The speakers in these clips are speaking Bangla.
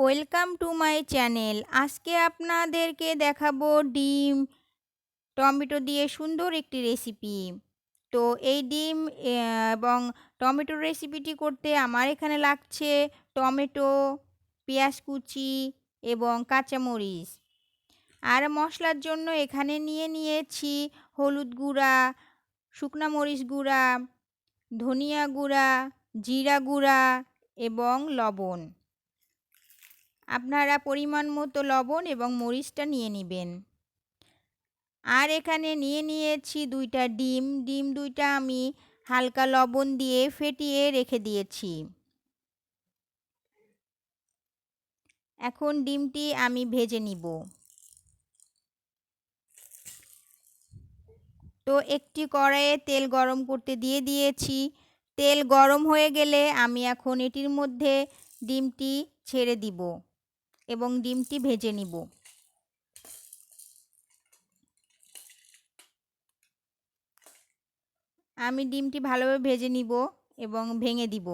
Welcome to my channel. আজকে আপনাদেরকে দেখাবো ডিম টমেটো দিয়ে সুন্দর একটি রেসিপি। তো এই ডিম এবং টমেটোর রেসিপিটি করতে আমার এখানে লাগছে টমেটো, পেঁয়াজ কুচি এবং কাঁচামরিচ। আর মশলার জন্য এখানে নিয়েছি হলুদ গুঁড়া, শুকনা মরিচ গুঁড়া, ধনিয়া গুঁড়া, জিরা গুঁড়া এবং লবণ। আপনারা পরিমাণ মতো লবণ এবং মরিচটা নিয়ে নেবেন। আর এখানে নিয়েছি 2টা ডিম। ডিম 2টা আমি হালকা লবণ দিয়ে ফেটিয়ে রেখে দিয়েছি। এখন ডিমটি আমি ভেজে নিব। তো একটি কড়াইয়ে তেল গরম করতে দিয়ে দিয়েছি। তেল গরম হয়ে গেলে আমি এখন এটির মধ্যে ডিমটি ছেড়ে দিব এবং ডিমটি ভেজে নিব। আমি ডিমটি ভালোভাবে ভেজে নিব এবং ভেঙে দিব।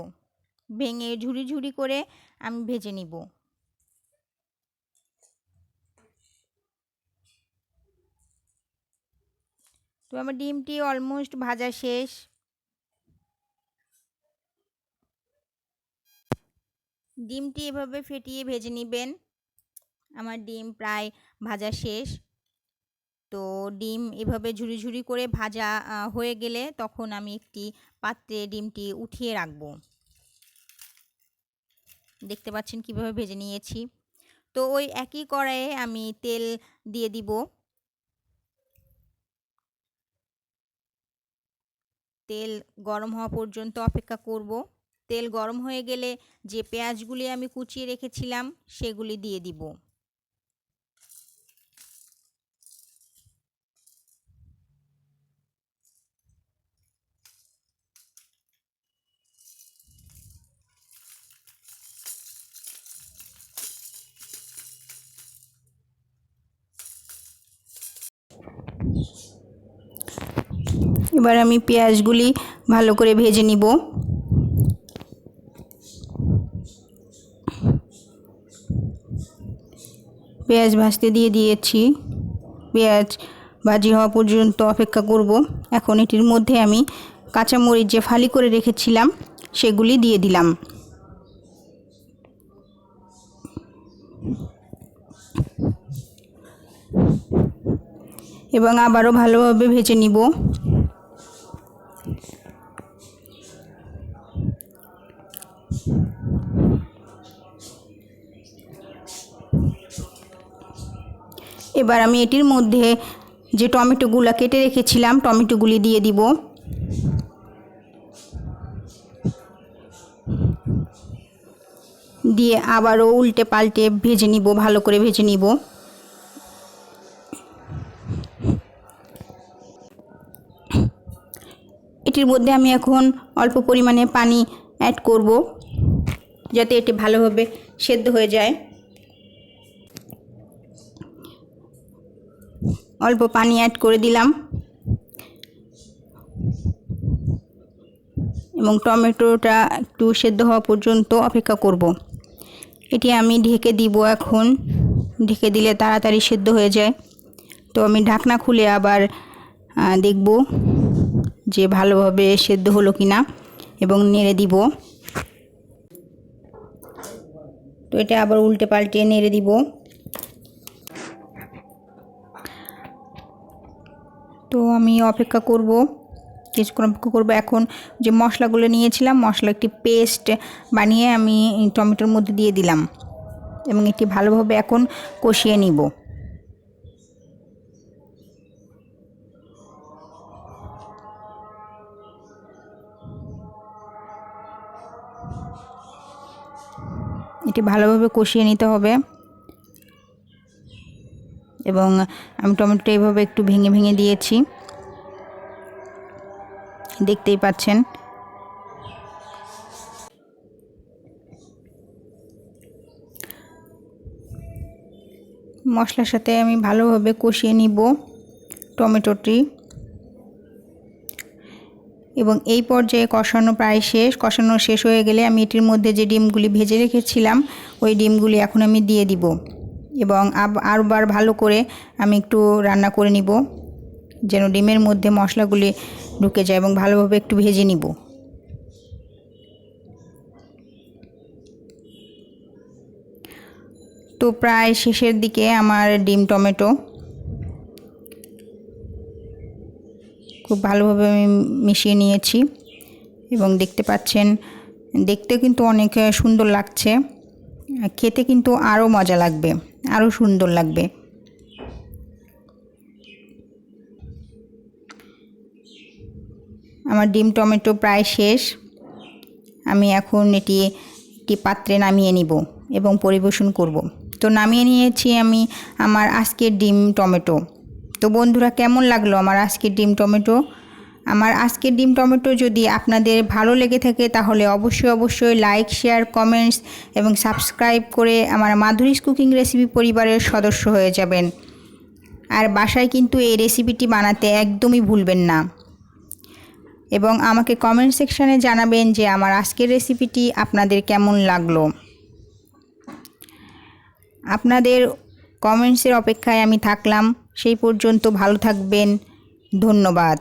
ভেঙে ঝুরি ঝুরি করে আমি ভেজে নিব। তো আমার ডিমটি অলমোস্ট ভাজা শেষ। ডিমটি এভাবে ফেটিয়ে ভেজে নেবেন। আমার ডিম প্রায় ভাজা শেষ। তো ডিম এভাবে ঝুরি ঝুরি করে ভাজা হয়ে গেলে তখন আমি একটি পাত্রে ডিমটি উঠিয়ে রাখব। দেখতে পাচ্ছেন কিভাবে ভেজে নিয়েছি। তো ওই একই কড়াইয়ে আমি তেল দিয়ে দিব। তেল গরম হওয়া পর্যন্ত অপেক্ষা করব। তেল গরম হয়ে গেলে যে পেঁয়াজগুলি আমি কুচিয়ে রেখেছিলাম সেগুলি দিয়ে দিব। এবার আমি পেঁয়াজগুলি ভালো করে ভেজে নিব। পেঁয়াজ ভাজতে দিয়ে দিয়েছি। পেঁয়াজ ভাজি হওয়া পর্যন্ত অপেক্ষা করব। এখন এটির মধ্যে আমি কাঁচামরিচ যে ফালি করে রেখেছিলাম সেগুলি দিয়ে দিলাম। এবং আবারও ভালোভাবে ভেজে নিব। এবার আমি এটির মধ্যে যে টমেটোগুলো কেটে রেখেছিলাম টমেটোগুলি দিয়ে দিব। দিয়ে আবারও উল্টে পাল্টে ভেজে নিব, ভালো করে ভেজে নিব। এটির মধ্যে আমি এখন অল্প পরিমাণে পানি অ্যাড করব যাতে এটি ভালোভাবে সেদ্ধ হয়ে যায়। অল্প পানি অ্যাড করে দিলাম এবং টমেটোটা একটু সেদ্ধ হওয়া পর্যন্ত অপেক্ষা করব। এটি আমি ঢেকে দিব। এখন ঢেকে দিলে তাড়াতাড়ি সেদ্ধ হয়ে যায়। তো আমি ঢাকনা খুলে আবার দেখব যে ভালোভাবে সেদ্ধ হলো কিনা এবং নেড়ে দিব। তো এটা আবার উল্টে পাল্টে নেড়ে দিব। তো আমি অপেক্ষা করব, কিছুক্ষণ অপেক্ষা করব। এখন যে মশলাগুলো নিয়েছিলাম মশলা একটি পেস্ট বানিয়ে আমি টমেটোর মধ্যে দিয়ে দিলাম এবং এটি ভালোভাবে এখন কষিয়ে নিব। এটি ভালোভাবে কষিয়ে নিতে হবে এবং আমি টমেটোটা এইভাবে একটু ভেঙে ভেঙে দিয়েছি, দেখতেই পাচ্ছেন। মশলার সাথে আমি ভালোভাবে কষিয়ে নিব টমেটোটি। এবং এই পর্যায়ে কষানো প্রায় শেষ। কষানো শেষ হয়ে গেলে আমি এটির মধ্যে যে ডিমগুলি ভেজে রেখেছিলাম ওই ডিমগুলি এখন আমি দিয়ে দিব এবং আরবার ভালো করে আমি একটু রান্না করে নিব, যেন ডিমের মধ্যে মশলাগুলি ঢুকে যায় এবং ভালোভাবে একটু ভেজে নিব। তো প্রায় শেষের দিকে আমার ডিম টমেটো খুব ভালোভাবে আমি মিশিয়ে নিয়েছি এবং দেখতে পাচ্ছেন দেখতে কিন্তু অনেক সুন্দর লাগছে, খেতে কিন্তু আরও মজা লাগবে, আরও সুন্দর লাগবে। আমার ডিম টমেটো প্রায় শেষ। আমি এখন এটি একটি পাত্রে নামিয়ে নিব এবং পরিবেশন করব। তো নামিয়ে নিয়েছি আমি আমার আজকের ডিম টমেটো। তো বন্ধুরা, কেমন লাগলো আমার আজকের ডিম টমেটো? আমার আজকের ডিম টমেটো যদি আপনাদের ভালো লেগে থাকে তাহলে অবশ্যই লাইক, শেয়ার, কমেন্টস এবং সাবস্ক্রাইব করে আমার মাধুরীস কুকিং রেসিপি পরিবারের সদস্য হয়ে যাবেন। আর বাসায় কিন্তু এই রেসিপিটি বানাতে একদমই ভুলবেন না এবং আমাকে কমেন্ট সেকশানে জানাবেন যে আমার আজকের রেসিপিটি আপনাদের কেমন লাগলো। আপনাদের কমেন্টসের অপেক্ষায় আমি থাকলাম। সেই পর্যন্ত ভালো থাকবেন। ধন্যবাদ।